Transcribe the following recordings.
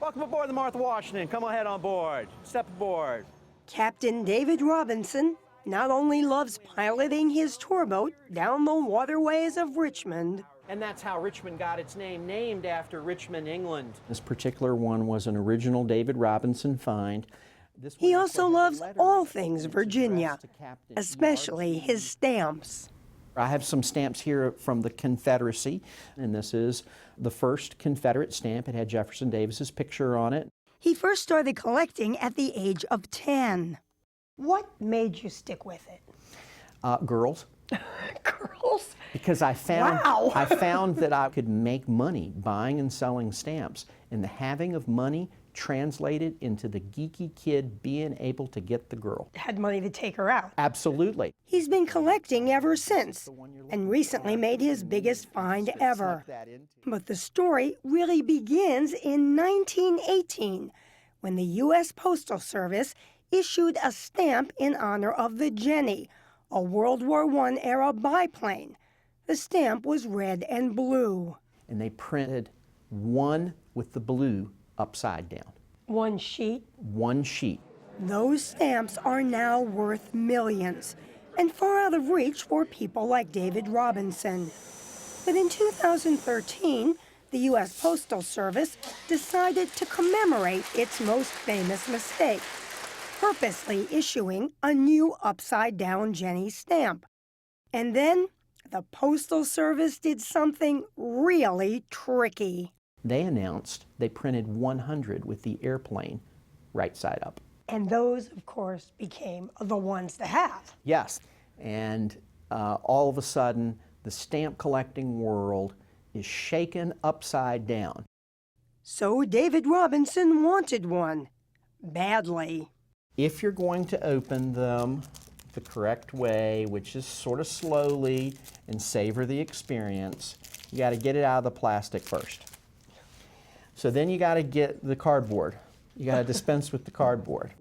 Welcome aboard the Martha Washington. Come ahead on board. Step aboard. Captain David Robinson not only loves piloting his tour boat down the waterways of Richmond. And that's how Richmond got its name, named after Richmond, England. This particular one was an original David Robinson find. He also loves all things Virginia, especially his stamps. I have some stamps here from the Confederacy, and this is the first Confederate stamp. It had Jefferson Davis's picture on it. He first started collecting at the age of 10. What made you stick with it? Girls. Girls? Because I found, wow. I found that I could make money buying and selling stamps, and the having of money translated into the geeky kid being able to get the girl. Had money to take her out. Absolutely. He's been collecting ever since, and recently made his biggest find ever. But the story really begins in 1918, when the U.S. Postal Service issued a stamp in honor of the Jenny, a World War I era biplane. The stamp was red and blue. And they printed one with the blue upside down. One sheet? One sheet. Those stamps are now worth millions, and far out of reach for people like David Robinson. But in 2013, the U.S. Postal Service decided to commemorate its most famous mistake, purposely issuing a new upside-down Jenny stamp. And then the Postal Service did something really tricky. They announced they printed 100 with the airplane right side up. And those, of course, became the ones to have. Yes, and all of a sudden, the stamp collecting world is shaken upside down. So David Robinson wanted one, badly. If you're going to open them the correct way, which is sort of slowly and savor the experience, you got to get it out of the plastic first. So then you got to get the cardboard. You got to dispense with the cardboard.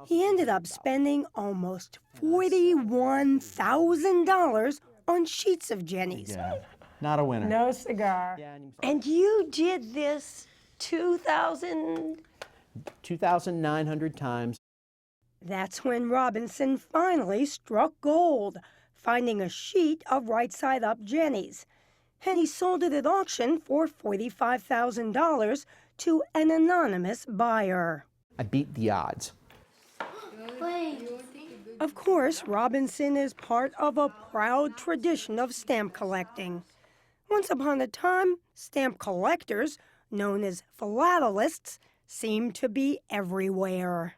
He ended up spending almost $41,000 on sheets of Jennies. Yeah, not a winner. No cigar. And you did this 2,900 times. That's when Robinson finally struck gold, finding a sheet of right-side-up Jennies. And he sold it at auction for $45,000 to an anonymous buyer. I beat the odds. Of course, Robinson is part of a proud tradition of stamp collecting. Once upon a time, stamp collectors, known as philatelists, seemed to be everywhere.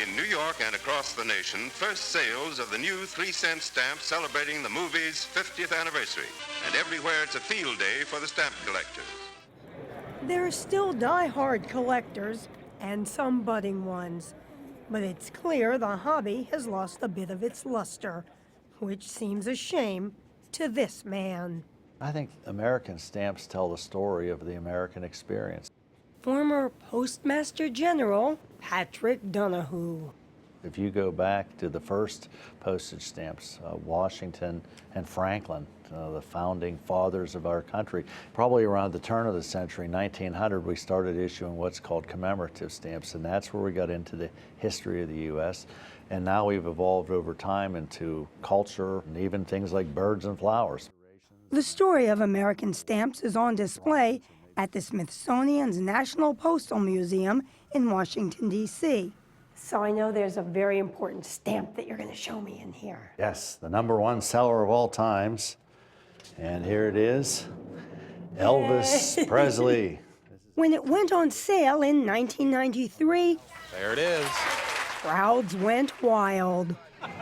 In New York and across the nation, first sales of the new 3-cent stamp celebrating the movie's 50th anniversary. And everywhere it's a field day for the stamp collectors. There are still die-hard collectors, and some budding ones. But it's clear the hobby has lost a bit of its luster, which seems a shame to this man. I think American stamps tell the story of the American experience. Former Postmaster General Patrick Donahue. If you go back to the first postage stamps, Washington and Franklin, the founding fathers of our country, probably around the turn of the century, 1900, we started issuing what's called commemorative stamps, and that's where we got into the history of the U.S. And now we've evolved over time into culture and even things like birds and flowers. The story of American stamps is on display at the Smithsonian's National Postal Museum in Washington, D.C. So I know there's a very important stamp that you're going to show me in here. Yes, the #1 seller of all times. And here it is, Elvis Presley. When it went on sale in 1993, there it is. Crowds went wild.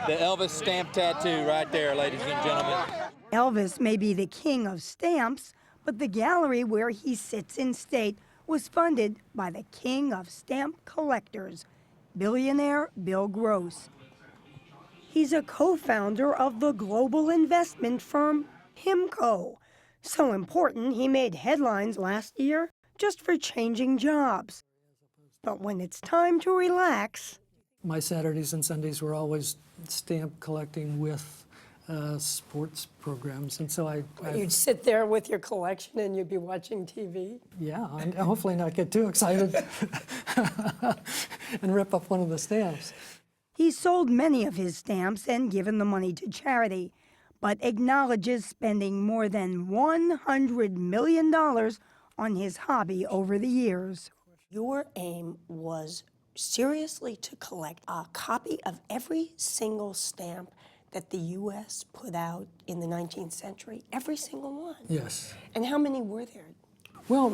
The Elvis stamp tattoo right there, ladies and gentlemen. Elvis may be the king of stamps, but the gallery where he sits in state was funded by the king of stamp collectors, billionaire Bill Gross. He's a co-founder of the global investment firm PIMCO. So important, he made headlines last year just for changing jobs. But when it's time to relax... My Saturdays and Sundays were always stamp collecting with sports programs, and so You'd sit there with your collection and you'd be watching TV? yeah, and hopefully not get too excited and rip up one of the stamps. He's sold many of his stamps and given the money to charity, but acknowledges spending more than $100 million on his hobby over the years. Your aim was seriously to collect a copy of every single stamp that the U.S. put out in the 19th century, every single one. Yes. And how many were there? Well,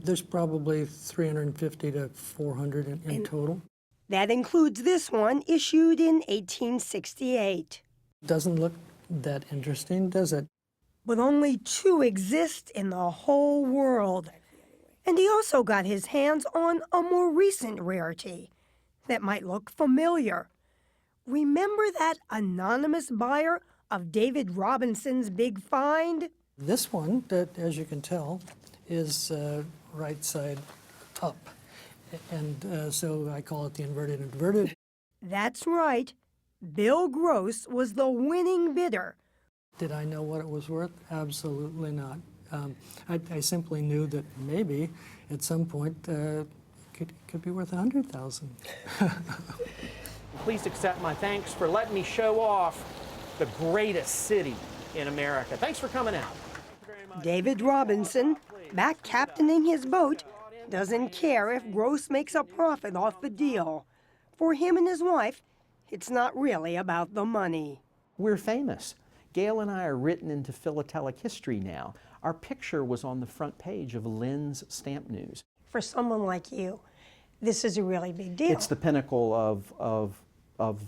there's probably 350 to 400 in total. That includes this one, issued in 1868. Doesn't look that interesting, does it? But only 2 exist in the whole world. And he also got his hands on a more recent rarity that might look familiar. Remember that anonymous buyer of David Robinson's big find? This one, that, as you can tell, is right side up. And so I call it the inverted. That's right. Bill Gross was the winning bidder. Did I know what it was worth? Absolutely not. I simply knew that maybe at some point it could be worth $100,000. Please accept my thanks for letting me show off the greatest city in America. Thanks for coming out. David Robinson, back captaining his boat, doesn't care if Gross makes a profit off the deal. For him and his wife, it's not really about the money. We're famous. Gail and I are written into philatelic history now. Our picture was on the front page of Lynn's Stamp News. For someone like you, this is a really big deal. It's the pinnacle of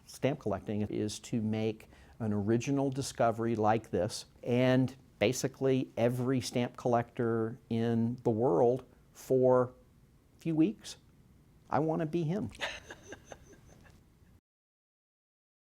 stamp collecting, is to make an original discovery like this, and basically every stamp collector in the world for a few weeks, I want to be him.